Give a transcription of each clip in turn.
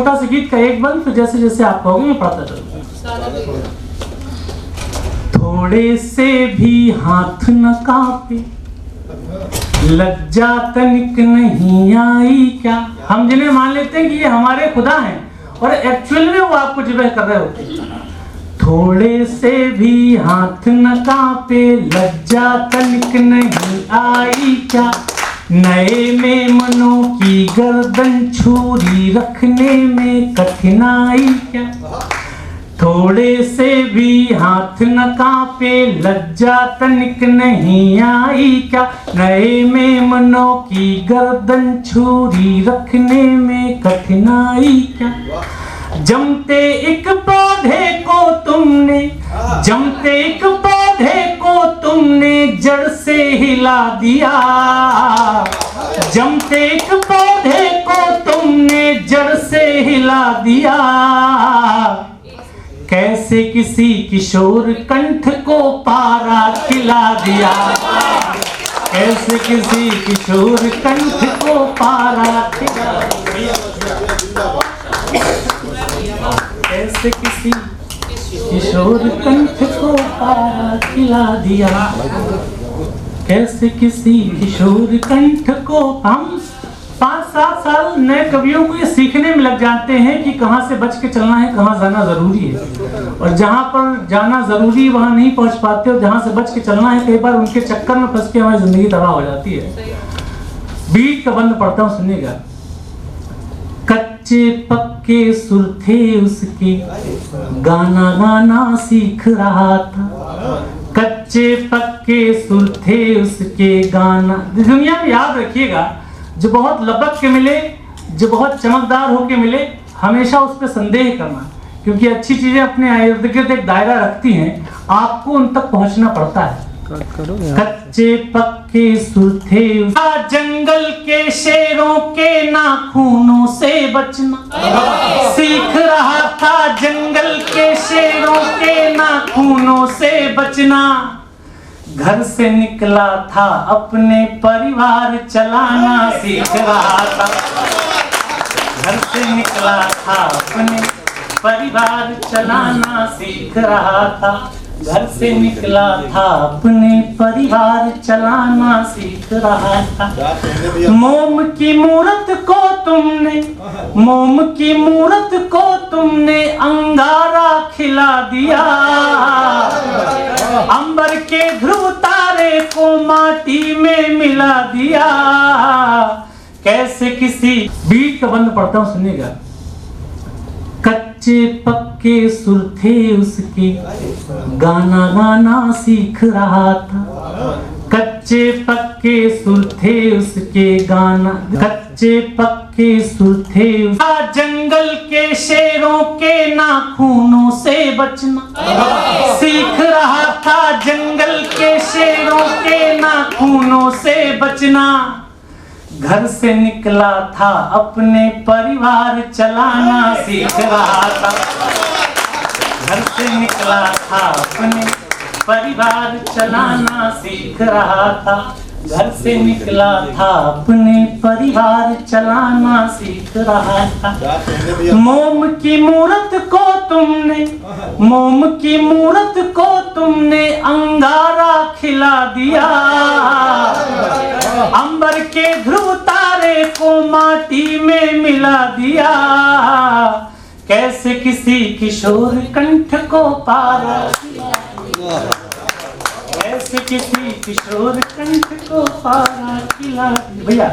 छोटा सा गीत का एक बंद, फिर जैसे जैसे आप कहोगे मैं पढ़ता चलूंगा। थोड़े से भी हाथ न कांपे, लज्जा तनिक नहीं आई क्या। हम जिन्हें मान लेते हैं कि ये हमारे खुदा हैं और एक्चुअल में वो आपको जिबह कर रहे होते हैं। थोड़े से भी हाथ न कांपे, लज्जा तनिक नहीं आई क्या। नए मेमनों की गर्दन छुरी रखने में कठिनाई क्या। थोड़े से भी हाथ न कांपे, लज्जा तनिक नहीं आई क्या। नए मेमनों की गर्दन छुरी रखने में कठिनाई क्या। जमते एक पौधे को तुमने, जमते एक पौधे को तुमने जड़ से हिला दिया। जमते एक पौधे को तुमने जड़ से हिला दिया। कैसे किसी किशोर कंठ को पारा खिला दिया। कैसे किसी किशोर कंठ को पारा खिला दिया। कैसे किसी किशोर कंठ को पारा खिला दिया। कैसे किसी किशोर कंठ को। हम 5-7 साल नए कवियों को ये सीखने में लग जाते हैं कि कहाँ से बच के चलना है, कहाँ जाना जरूरी है। और जहाँ पर जाना जरूरी वहाँ नहीं पहुँच पाते, और जहाँ से बच के चलना है कई बार उनके चक्कर में फंस के हमारी जिंदगी तबाह हो जाती है। बीट का बंद पढ़ता हूँ, सुनिएगा। कच्चे पक्के सुर थे उसके, गाना गाना सीख रहा था। कच्चे पक्के सुर थे उसके, गाना। दुनिया में याद रखिएगा, जो बहुत लपक के मिले, जो बहुत चमकदार होके मिले, हमेशा उस पर संदेह करना, क्योंकि अच्छी चीजें अपने इर्द गिर्द एक दायरा रखती हैं, आपको उन तक पहुंचना पड़ता है। कच्चे पक्के सुर थे, जंगल के शेरों के नाखूनों से बचना सीख रहा था। जंगल के शेरों के नाखूनों से बचना। घर से निकला था अपने परिवार चलाना सीख रहा था। घर से निकला था अपने परिवार चलाना सीख रहा था। घर से निकला था अपने परिवार चलाना सीख रहा था। मोम की मूरत को तुमने, मोम की मूरत को तुमने अंगारा खिला दिया। अंबर के ध्रुव तारे को माटी में मिला दिया। कैसे किसी। बीट का बंद पढ़ता हूँ, सुनिएगा। कच्चे पक्के सुर थे उसके, गाना गाना सीख रहा था। कच्चे पक्के सुर थे उसके, गाना। कच्चे पक्के सुर थे। जंगल के शेरों के नाखूनों से बचना सीख रहा था। जंगल के शेरों के नाखूनों से बचना। घर से निकला था अपने परिवार चलाना सीख रहा था। घर से निकला था अपने परिवार चलाना सीख रहा था। घर से निकला था अपने परिवार चलाना सीख रहा था। मोम की मूरत को तुमने, मोम की मूरत को तुमने अंगारा खिला दिया। अंबर के ध्रुव तारे को माटी में मिला दिया। कैसे किसी किशोर कंठ को पारा, कैसे किसी किशोर कंठ को पारा खिला। भैया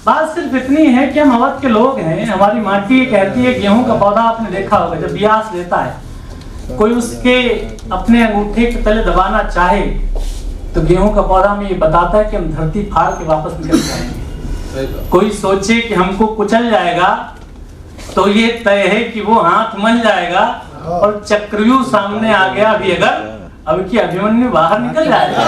बात सिर्फ इतनी है कि हम अवध के लोग हैं। हमारी माटी कहती है, गेहूं का पौधा आपने देखा होगा, जब ब्यास लेता है कोई उसके अपने अंगूठे के तले दबाना चाहे तो गेहूं का पौधा में ये बताता है कि हम धरती फाड़ के वापस निकल जाएंगे। कोई सोचे कि हमको कुचल जाएगा तो ये तय है कि वो हाथ मल जाएगा और चक्रव्यूह सामने आ गया भी अगर, अब की अभिमन्यु बाहर निकल जाएगा।